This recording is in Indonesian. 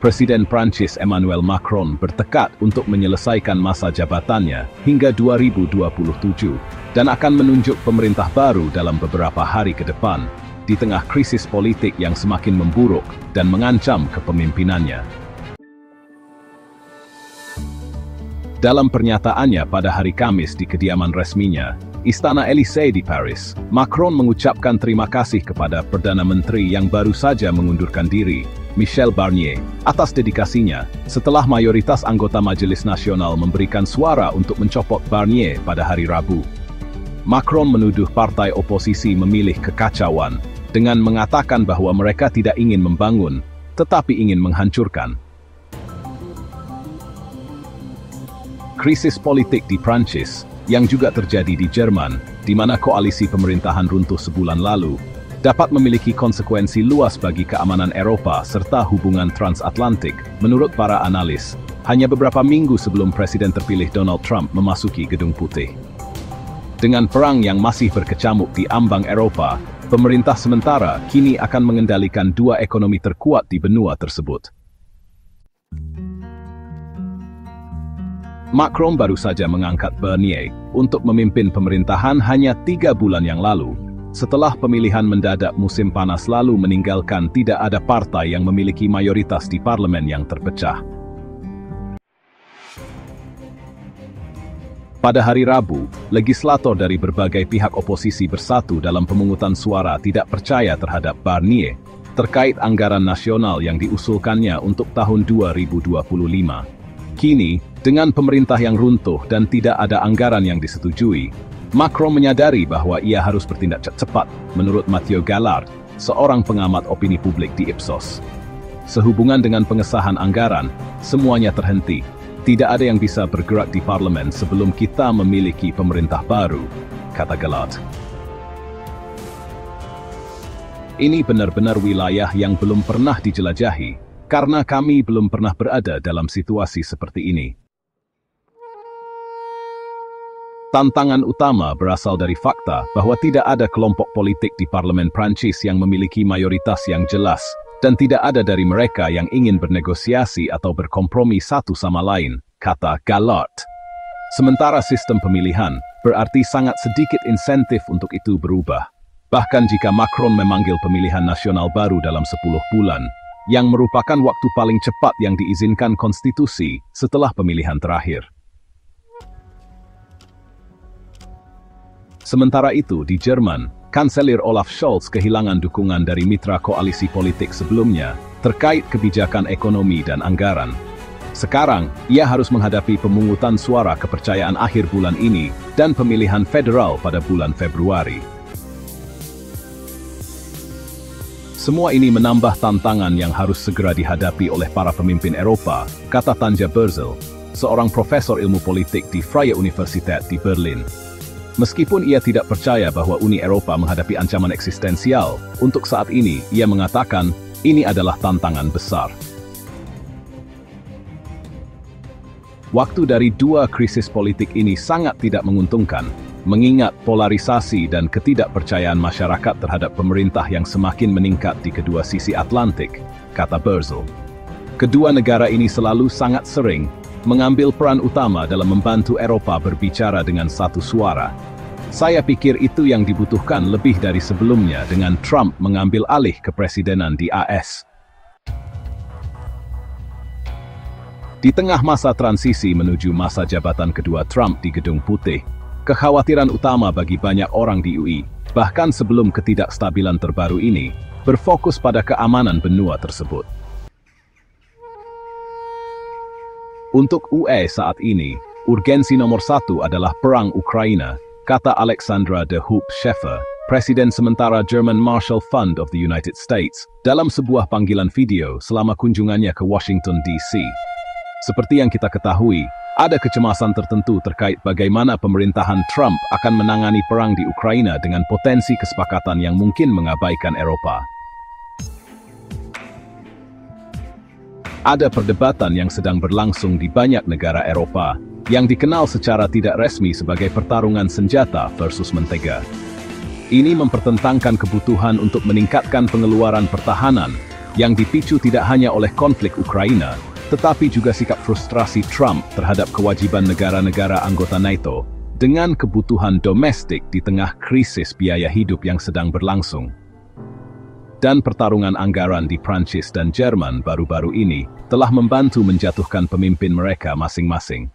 Presiden Prancis Emmanuel Macron bertekad untuk menyelesaikan masa jabatannya hingga 2027 dan akan menunjuk pemerintah baru dalam beberapa hari ke depan di tengah krisis politik yang semakin memburuk dan mengancam kepemimpinannya. Dalam pernyataannya pada hari Kamis di kediaman resminya, Istana Élysée di Paris, Macron mengucapkan terima kasih kepada Perdana Menteri yang baru saja mengundurkan diri, Michel Barnier, atas dedikasinya setelah mayoritas anggota Majelis Nasional memberikan suara untuk mencopot Barnier pada hari Rabu. Macron menuduh partai oposisi memilih kekacauan dengan mengatakan bahwa mereka tidak ingin membangun, tetapi ingin menghancurkan. Krisis politik di Prancis, yang juga terjadi di Jerman, di mana koalisi pemerintahan runtuh sebulan lalu, dapat memiliki konsekuensi luas bagi keamanan Eropa serta hubungan transatlantik, menurut para analis, hanya beberapa minggu sebelum Presiden terpilih Donald Trump memasuki Gedung Putih. Dengan perang yang masih berkecamuk di ambang Eropa, pemerintah sementara kini akan mengendalikan dua ekonomi terkuat di benua tersebut. Macron baru saja mengangkat Barnier untuk memimpin pemerintahan hanya 3 bulan yang lalu, setelah pemilihan mendadak musim panas lalu meninggalkan tidak ada partai yang memiliki mayoritas di parlemen yang terpecah. Pada hari Rabu, legislator dari berbagai pihak oposisi bersatu dalam pemungutan suara tidak percaya terhadap Barnier terkait anggaran nasional yang diusulkannya untuk tahun 2025. Kini, dengan pemerintah yang runtuh dan tidak ada anggaran yang disetujui, Macron menyadari bahwa ia harus bertindak cepat, menurut Mathieu Gallard, seorang pengamat opini publik di Ipsos. Sehubungan dengan pengesahan anggaran, semuanya terhenti. Tidak ada yang bisa bergerak di parlemen sebelum kita memiliki pemerintah baru, kata Gallard. Ini benar-benar wilayah yang belum pernah dijelajahi, karena kami belum pernah berada dalam situasi seperti ini. Tantangan utama berasal dari fakta bahwa tidak ada kelompok politik di parlemen Prancis yang memiliki mayoritas yang jelas, dan tidak ada dari mereka yang ingin bernegosiasi atau berkompromi satu sama lain, kata Gallard. Sementara sistem pemilihan berarti sangat sedikit insentif untuk itu berubah. Bahkan jika Macron memanggil pemilihan nasional baru dalam 10 bulan, yang merupakan waktu paling cepat yang diizinkan konstitusi setelah pemilihan terakhir. Sementara itu, di Jerman, Kanselir Olaf Scholz kehilangan dukungan dari mitra koalisi politik sebelumnya terkait kebijakan ekonomi dan anggaran. Sekarang, ia harus menghadapi pemungutan suara kepercayaan akhir bulan ini dan pemilihan federal pada bulan Februari. Semua ini menambah tantangan yang harus segera dihadapi oleh para pemimpin Eropa, kata Tanja Berzel, seorang profesor ilmu politik di Freie Universität di Berlin. Meskipun ia tidak percaya bahwa Uni Eropa menghadapi ancaman eksistensial, untuk saat ini ia mengatakan ini adalah tantangan besar. Waktu dari dua krisis politik ini sangat tidak menguntungkan, mengingat polarisasi dan ketidakpercayaan masyarakat terhadap pemerintah yang semakin meningkat di kedua sisi Atlantik, kata Berzel. Kedua negara ini selalu sangat sering mengambil peran utama dalam membantu Eropa berbicara dengan satu suara. Saya pikir itu yang dibutuhkan lebih dari sebelumnya dengan Trump mengambil alih kepresidenan di AS. Di tengah masa transisi menuju masa jabatan kedua Trump di Gedung Putih, kekhawatiran utama bagi banyak orang di UI, bahkan sebelum ketidakstabilan terbaru ini, berfokus pada keamanan benua tersebut. Untuk UE saat ini, urgensi nomor 1 adalah perang Ukraina, kata Alexandra de Hoop Scheffer, Presiden sementara German Marshall Fund of the United States, dalam sebuah panggilan video selama kunjungannya ke Washington, D.C. Seperti yang kita ketahui, ada kecemasan tertentu terkait bagaimana pemerintahan Trump akan menangani perang di Ukraina dengan potensi kesepakatan yang mungkin mengabaikan Eropa. Ada perdebatan yang sedang berlangsung di banyak negara Eropa, yang dikenal secara tidak resmi sebagai pertarungan senjata versus mentega. Ini mempertentangkan kebutuhan untuk meningkatkan pengeluaran pertahanan yang dipicu tidak hanya oleh konflik Ukraina, tetapi juga sikap frustrasi Trump terhadap kewajiban negara-negara anggota NATO dengan kebutuhan domestik di tengah krisis biaya hidup yang sedang berlangsung. Dan pertarungan anggaran di Prancis dan Jerman baru-baru ini telah membantu menjatuhkan pemimpin mereka masing-masing.